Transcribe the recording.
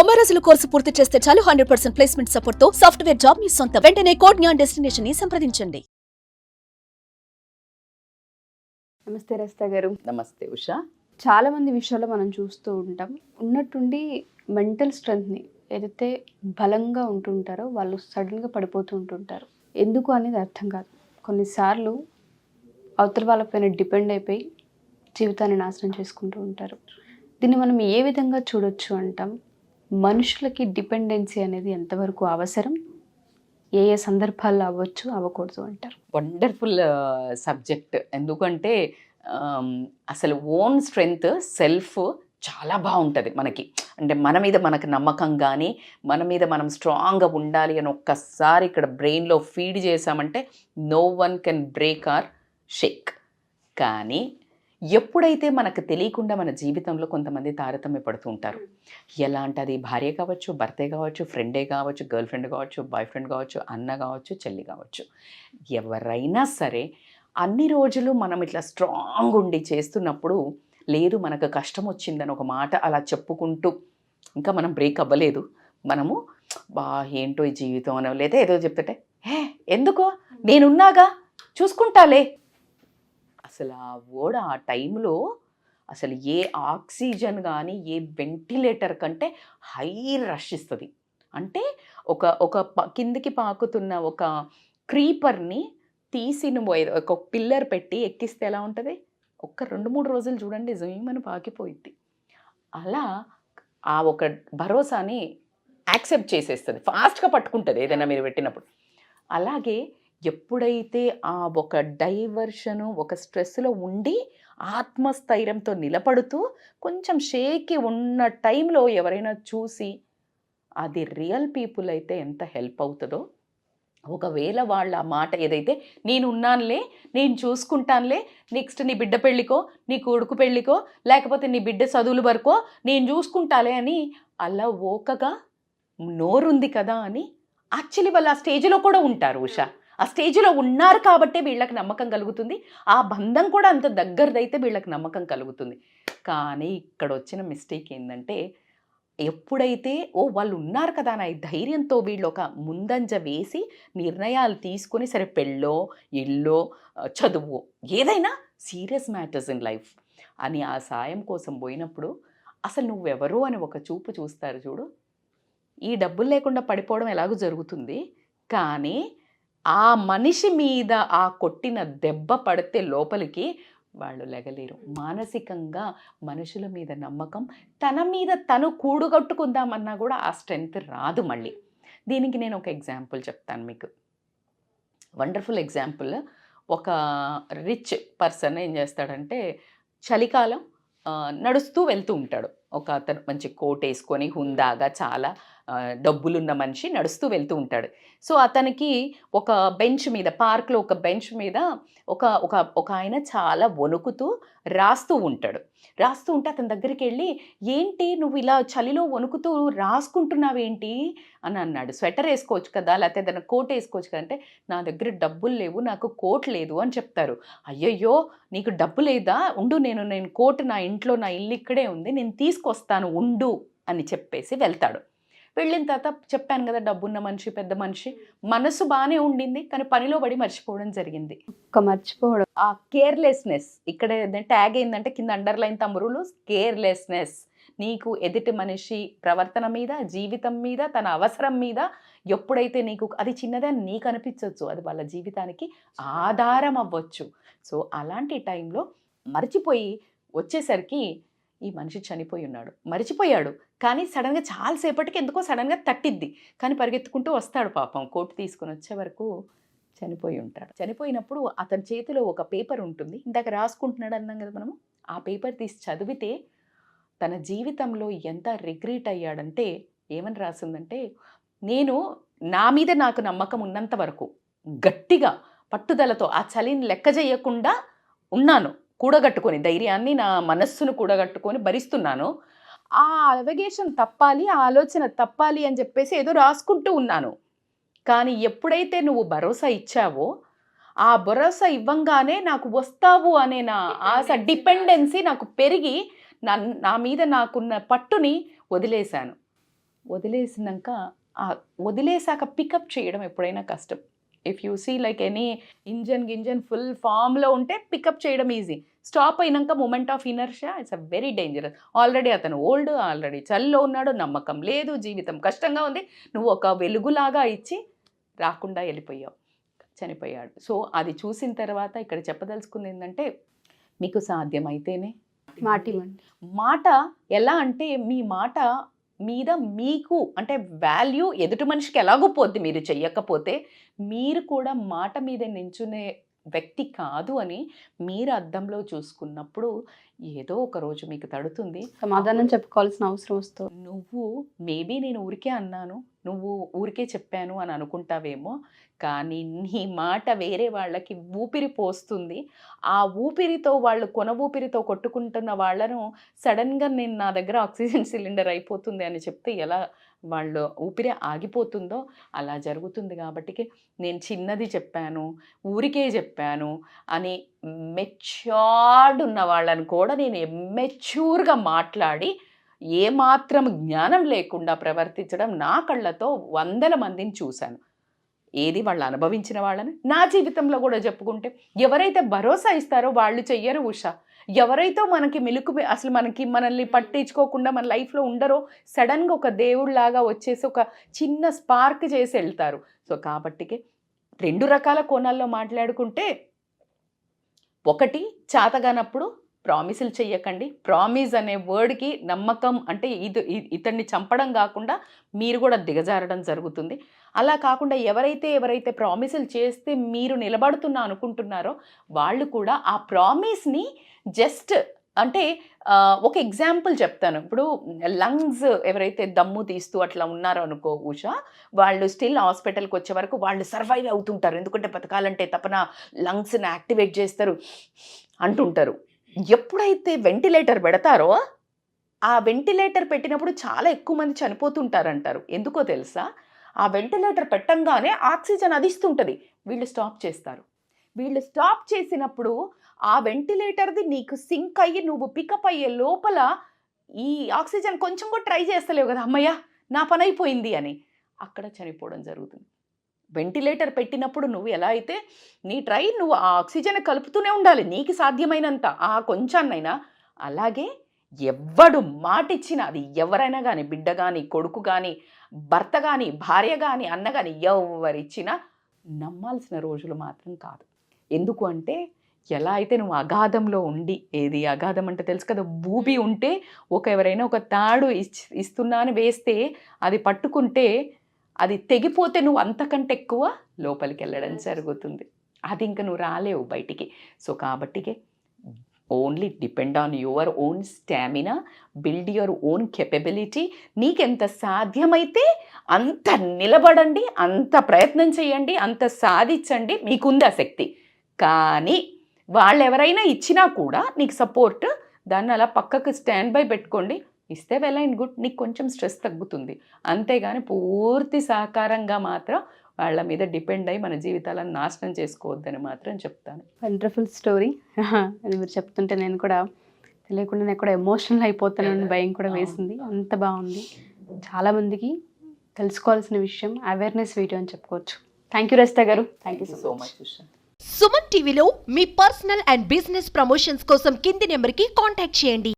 90 రోజుల కోర్సు పూర్తి చేస్తే చాలు 100% ప్లేస్మెంట్ సపోర్ట్ తో సాఫ్ట్వేర్ జాబ్ మీ సొంతం. వెంటనే కోడ్ జ్ఞాన్ డెస్టినేషన్ ని సంప్రదించండి. నమస్తే రస్తా గారు. నమస్తే ఉషా. చాలా మంది విషయాల్లో మనం చూస్తూ ఉంటాం, ఉన్నట్టుండి మెంటల్ స్ట్రెంగ్త్ని ఏదైతే బలంగా ఉంటుంటారో వాళ్ళు సడన్గా పడిపోతూ ఉంటుంటారు. ఎందుకు అనేది అర్థం కాదు. కొన్నిసార్లు అవతల వాళ్ళపైన డిపెండ్ అయిపోయి జీవితాన్ని నాశనం చేసుకుంటూ ఉంటారు. దీన్ని మనం ఏ విధంగా చూడొచ్చు అంటాం? మనుషులకి డిపెండెన్సీ అనేది ఎంతవరకు అవసరం, ఏ ఏ సందర్భాల్లో అవ్వచ్చు, అవ్వకూడదు అంటారు? Wonderful subject. ఎందుకంటే అసలు ఓన్ స్ట్రెంగ్త్ సెల్ఫ్ చాలా బాగుంటుంది మనకి. అంటే మన మీద మనకు నమ్మకం కానీ, మన మీద మనం స్ట్రాంగ్గా ఉండాలి అని ఒక్కసారి ఇక్కడ బ్రెయిన్లో ఫీడ్ చేసామంటే no one can break or shake. కానీ ఎప్పుడైతే మనకు తెలియకుండా మన జీవితంలో కొంతమంది తారతమ్య పడుతూ ఉంటారు. ఎలా అంటే అది భార్య కావచ్చు, భర్తే కావచ్చు, ఫ్రెండే కావచ్చు, గర్ల్ ఫ్రెండ్ కావచ్చు, బాయ్ ఫ్రెండ్ కావచ్చు, అన్న కావచ్చు, చెల్లి కావచ్చు, ఎవరైనా సరే అన్ని రోజులు మనం ఇట్లా స్ట్రాంగ్ ఉండి చేస్తున్నప్పుడు లేదు మనకు కష్టం వచ్చిందని ఒక మాట అలా చెప్పుకుంటూ ఇంకా మనం బ్రేక్ అవ్వలేదు, మనము బా ఏంటో ఈ జీవితం అనో లేదా ఏదో చెప్తుంటే ఎందుకో నేనున్నాగా చూసుకుంటాలే. అసలు ఆ వర్డ్ ఆ టైంలో అసలు ఏ ఆక్సిజన్ కానీ ఏ వెంటిలేటర్ కంటే హై రష్ ఇస్తుంది. అంటే ఒక కిందికి పాకుతున్న ఒక క్రీపర్ని తీసి నువ్వు ఒక పిల్లర్ పెట్టి ఎక్కిస్తే ఎలా ఉంటుంది? ఒక్క 2-3 రోజులు చూడండి జమీమని పాకిపోయింది. అలా ఆ ఒక భరోసాని యాక్సెప్ట్ చేసేస్తుంది, ఫాస్ట్గా పట్టుకుంటుంది ఏదైనా మీరు పెట్టినప్పుడు. అలాగే ఎప్పుడైతే ఆ ఒక డైవర్షను ఒక స్ట్రెస్లో ఉండి ఆత్మస్థైర్యంతో నిలబడుతూ కొంచెం షేకి ఉన్న టైంలో ఎవరైనా చూసి అది రియల్ పీపుల్ అయితే ఎంత హెల్ప్ అవుతుందో. ఒకవేళ వాళ్ళ మాట ఏదైతే నేను ఉన్నానులే, నేను చూసుకుంటానులే, నెక్స్ట్ నీ బిడ్డ పెళ్ళికో, నీ కొడుకు పెళ్ళికో, లేకపోతే నీ బిడ్డ చదువులు వరకో నేను చూసుకుంటాలే అని అలా ఓకగా నోరుంది కదా అని యాక్చువల్లీ వాళ్ళు ఆ స్టేజ్లో కూడా ఉంటారు ఉషా. ఆ స్టేజ్లో ఉన్నారు కాబట్టే వీళ్ళకి నమ్మకం కలుగుతుంది. ఆ బంధం కూడా అంత దగ్గరదైతే వీళ్ళకి నమ్మకం కలుగుతుంది. కానీ ఇక్కడ వచ్చిన మిస్టేక్ ఏంటంటే ఎప్పుడైతే వాళ్ళు ఉన్నారు కదా అనే ధైర్యంతో వీళ్ళు ఒక ముందంజ వేసి నిర్ణయాలు తీసుకొని సరే పెళ్ళో ఇల్లో చదువు ఏదైనా సీరియస్ మ్యాటర్స్ ఇన్ లైఫ్ అని ఆ సాయం కోసం పోయినప్పుడు అసలు నువ్వెవరు అని ఒక చూపు చూస్తారు చూడు. ఈ డబ్బులు లేకుండా పడిపోవడం ఎలాగో జరుగుతుంది, కానీ ఆ మనిషి మీద ఆ కొట్టిన దెబ్బ పడితే లోపలికి వాళ్ళు లెగలేరు. మానసికంగా మనుషుల మీద నమ్మకం, తన మీద తను కూడుగట్టుకుందామన్నా కూడా ఆ స్ట్రెంగ్త్ రాదు మళ్ళీ. దీనికి నేను ఒక ఎగ్జాంపుల్ చెప్తాను మీకు, వండర్ఫుల్ ఎగ్జాంపుల్. ఒక రిచ్ పర్సన్ ఏం చేస్తాడంటే చలికాలం నడుస్తూ వెళ్తూ ఉంటాడు. ఒక అతను మంచి కోట్ వేసుకొని హుందాగా చాలా డబ్బులున్న మనిషి నడుస్తూ వెళ్తూ ఉంటాడు. సో అతనికి ఒక బెంచ్ మీద, పార్క్లో ఒక బెంచ్ మీద ఒక ఆయన చాలా వణుకుతూ రాస్తూ ఉంటాడు. రాస్తూ ఉంటే అతని దగ్గరికి వెళ్ళి ఏంటి నువ్వు ఇలా చలిలో వణుకుతూ రాసుకుంటున్నావేంటి అని అన్నాడు. స్వెటర్ వేసుకోవచ్చు కదా, లేకపోతే ఏదైనా కోట్ వేసుకోవచ్చు కదా అంటే నా దగ్గర డబ్బులు లేవు, నాకు కోట్ లేదు అని చెప్తారు. అయ్యయ్యో నీకు డబ్బు లేదా, ఉండు నేను కోట్ నా ఇంట్లో, నా ఇల్లు ఇక్కడే ఉంది, నేను తీసుకొస్తాను ఉండు అని చెప్పేసి వెళ్తాడు. వెళ్ళిన తర్వాత చెప్పాను కదా డబ్బున్న మనిషి, పెద్ద మనిషి, మనసు బాగానే ఉండింది కానీ పనిలో పడి మర్చిపోవడం జరిగింది. మర్చిపోవడం, ఆ కేర్లెస్నెస్ ఇక్కడ ట్యాగ్ ఏంటంటే కింద అండర్లైన్ తమ్మురులు, కేర్లెస్నెస్. నీకు ఎదుటి మనిషి ప్రవర్తన మీద, జీవితం మీద, తన అవసరం మీద ఎప్పుడైతే నీకు అది చిన్నదే నీకు అనిపించవచ్చు, అది వాళ్ళ జీవితానికి ఆధారం అవ్వచ్చు. సో అలాంటి టైంలో మర్చిపోయి వచ్చేసరికి ఈ మనిషి చనిపోయి ఉన్నాడు. మర్చిపోయాడు కానీ సడన్గా చాలాసేపటికి ఎందుకో సడన్గా తట్టిద్ది, కానీ పరిగెత్తుకుంటూ వస్తాడు పాపం. కోట్ తీసుకుని వచ్చే వరకు చనిపోయి ఉంటాడు. చనిపోయినప్పుడు అతని చేతిలో ఒక పేపర్ ఉంటుంది, ఇందాక రాసుకుంటున్నాడు అన్నాం కదా మనము. ఆ పేపర్ తీసి చదివితే తన జీవితంలో ఎంత రిగ్రెట్ అయ్యాడంటే ఏమని రాసిందంటే, నేను నా మీద నాకు నమ్మకం ఉన్నంత వరకు గట్టిగా పట్టుదలతో ఆ చలిని లెక్క చేయకుండా ఉన్నాను, కూడగట్టుకొని ధైర్యాన్ని నా మనస్సును కూడగట్టుకొని భరిస్తున్నాను. ఆ అవగేషన్ తప్పాలి, ఆ ఆలోచన తప్పాలి అని చెప్పేసి ఏదో రాసుకుంటూ ఉన్నాను. కానీ ఎప్పుడైతే నువ్వు భరోసా ఇచ్చావో ఆ భరోసా ఇవ్వంగానే నాకు వస్తావు అనే నా ఆశ, డిపెండెన్సీ నాకు పెరిగి నా మీద నాకున్న పట్టుని వదిలేశాను. వదిలేసినాక వదిలేసాక పికప్ చేయడం ఎప్పుడైనా కష్టం. If you see like any engine full ఫామ్లో ఉంటే పికప్ చేయడం ఈజీ. స్టాప్ అయినాక moment of inertia it's a very dangerous. Already అతను ఓల్డ్, ఆల్రెడీ చల్లో ఉన్నాడు, నమ్మకం లేదు, జీవితం కష్టంగా ఉంది. నువ్వు ఒక వెలుగులాగా ఇచ్చి రాకుండా వెళ్ళిపోయావు, చనిపోయాడు. సో అది చూసిన తర్వాత ఇక్కడ చెప్పదలుచుకుంది ఏంటంటే, మీకు సాధ్యమైతేనే మాట ఎలా అంటే మీ మాట మీద మీకు అంటే వాల్యూ ఎదుటి మనిషికి ఎలాగో పోద్ది మీరు చెయ్యకపోతే. మీరు కూడా మాట మీద నించునే వ్యక్తి కాదు అని మీరు అద్దంలో చూసుకున్నప్పుడు ఏదో ఒక రోజు మీకు తడుతుంది, సమాధానం చెప్పుకోవాల్సిన అవసరం వస్తుంది. నువ్వు మేబీ నేను ఊరికే అన్నాను, నువ్వు ఊరికే చెప్పాను అని అనుకుంటావేమో, కానీ నీ మాట వేరే వాళ్ళకి ఊపిరి పోస్తుంది. ఆ ఊపిరితో వాళ్ళు కొన ఊపిరితో కొట్టుకుంటున్న వాళ్ళను సడన్గా నేను నా దగ్గర ఆక్సిజన్ సిలిండర్ అయిపోతుంది అని చెప్తే ఎలా వాళ్ళు ఊపిరి ఆగిపోతుందో అలా జరుగుతుంది. కాబట్టి నేను చిన్నది చెప్పాను, ఊరికే చెప్పాను అని మెచ్యూర్డ్ ఉన్న వాళ్ళని కూడా నేను మెచ్యూర్గా మాట్లాడి ఏమాత్రం జ్ఞానం లేకుండా ప్రవర్తించడం నా కళ్ళతో 100 మందిని చూశాను. ఏది వాళ్ళు అనుభవించిన వాళ్ళని నా జీవితంలో కూడా చెప్పుకుంటే, ఎవరైతే భరోసా ఇస్తారో వాళ్ళు చెయ్యరు ఉషా. ఎవరైతే మనకి అసలు మనల్ని పట్టించుకోకుండా మన లైఫ్లో ఉండరో సడన్గా ఒక దేవుళ్ళలాగా వచ్చేసి ఒక చిన్న స్పార్క్ చేసి వెళ్తారు. సో కాబట్టి 2 రకాల కోణాల్లో మాట్లాడుకుంటే, ఒకటి చేతగానప్పుడు ప్రామిసులు చెయ్యకండి. ప్రామిస్ అనే వర్డ్కి నమ్మకం అంటే ఇతన్ని చంపడం కాకుండా మీరు కూడా దిగజారడం జరుగుతుంది. అలా కాకుండా ఎవరైతే ప్రామిసులు చేస్తే మీరు నిలబడుతున్నా అనుకుంటున్నారో వాళ్ళు కూడా ఆ ప్రామిస్ని జస్ట్ అంటే ఒక ఎగ్జాంపుల్ చెప్తాను. ఇప్పుడు లంగ్స్ ఎవరైతే దమ్ము తీస్తూ అట్లా ఉన్నారో అనుకో ఉషా, వాళ్ళు స్టిల్ హాస్పిటల్కి వచ్చే వరకు వాళ్ళు సర్వైవ్ అవుతుంటారు. ఎందుకంటే బతకాలంటే తపన లంగ్స్ని యాక్టివేట్ చేస్తారు అంటుంటారు. ఎప్పుడైతే వెంటిలేటర్ పెడతారో ఆ వెంటిలేటర్ పెట్టినప్పుడు చాలా ఎక్కువ మంది చనిపోతుంటారంటారు. ఎందుకో తెలుసా? ఆ వెంటిలేటర్ పెట్టంగానే ఆక్సిజన్ అదిస్తుంటుంది, వీళ్ళు స్టాప్ చేస్తారు. వీళ్ళు స్టాప్ చేసినప్పుడు ఆ వెంటిలేటర్ది నీకు సింక్ అయ్యి నువ్వు పికప్ అయ్యే లోపల ఈ ఆక్సిజన్ కొంచెం కూడా ట్రై చేస్తలేవు కదా, అమ్మయ్య నా పని అయిపోయింది అని, అక్కడ చనిపోవడం జరుగుతుంది. వెంటిలేటర్ పెట్టినప్పుడు నువ్వు ఎలా అయితే నువ్వు ఆ ఆక్సిజన్ కలుపుతూనే ఉండాలి నీకు సాధ్యమైనంత ఆ కొంచాన్నైనా. అలాగే ఎవ్వడు మాటిచ్చినా, అది ఎవరైనా కానీ, బిడ్డ కానీ, కొడుకు కానీ, భర్త కానీ, భార్య కానీ, అన్న కానీ, ఎవరిచ్చినా నమ్మాల్సిన రోజులు మాత్రం కాదు. ఎందుకు అంటే, ఎలా అయితే నువ్వు అగాధంలో ఉండి, ఏది అగాధం అంటే తెలుసు కదా, భూమి ఉంటే ఎవరైనా ఒక తాడు ఇస్తున్నా అని వేస్తే అది పట్టుకుంటే అది తెగిపోతే నువ్వు అంతకంటే ఎక్కువ లోపలికి వెళ్ళడం జరుగుతుంది. అది ఇంకా నువ్వు రాలేవు బయటికి. సో కాబట్టి only depend on your own stamina, build your own capability. నీకెంత సాధ్యమైతే అంత నిలబడండి, అంత ప్రయత్నం చేయండి, అంత సాధించండి, మీకుంది ఆ శక్తి. కానీ వాళ్ళు ఎవరైనా ఇచ్చినా కూడా నీకు సపోర్ట్, దాన్ని అలా పక్కకు స్టాండ్ బై పెట్టుకోండి. ఇస్తే వెల్ అండ్ గుడ్, నీకు కొంచెం స్ట్రెస్ తగ్గుతుంది. అంతేగాని పూర్తి సహకారంగా మాత్రం వాళ్ళ మీద డిపెండ్ అయ్యి మన జీవితాలను నాశనం చేసుకోవద్దని మాత్రం చెప్తాను. Wonderful story. అది మీరు చెప్తుంటే నేను కూడా తెలియకుండా నేను కూడా ఎమోషనల్ అయిపోతానని భయం కూడా వేసింది. అంత బాగుంది. చాలామందికి తెలుసుకోవాల్సిన విషయం, అవేర్నెస్ వీడియో అని చెప్పుకోవచ్చు. థ్యాంక్ యూ రజిత గారు. Thank you so much. Suman టీవీలో మీ పర్సనల్ అండ్ బిజినెస్ ప్రమోషన్స్ కోసం కింది నెంబర్కి కాంటాక్ట్ చేయండి.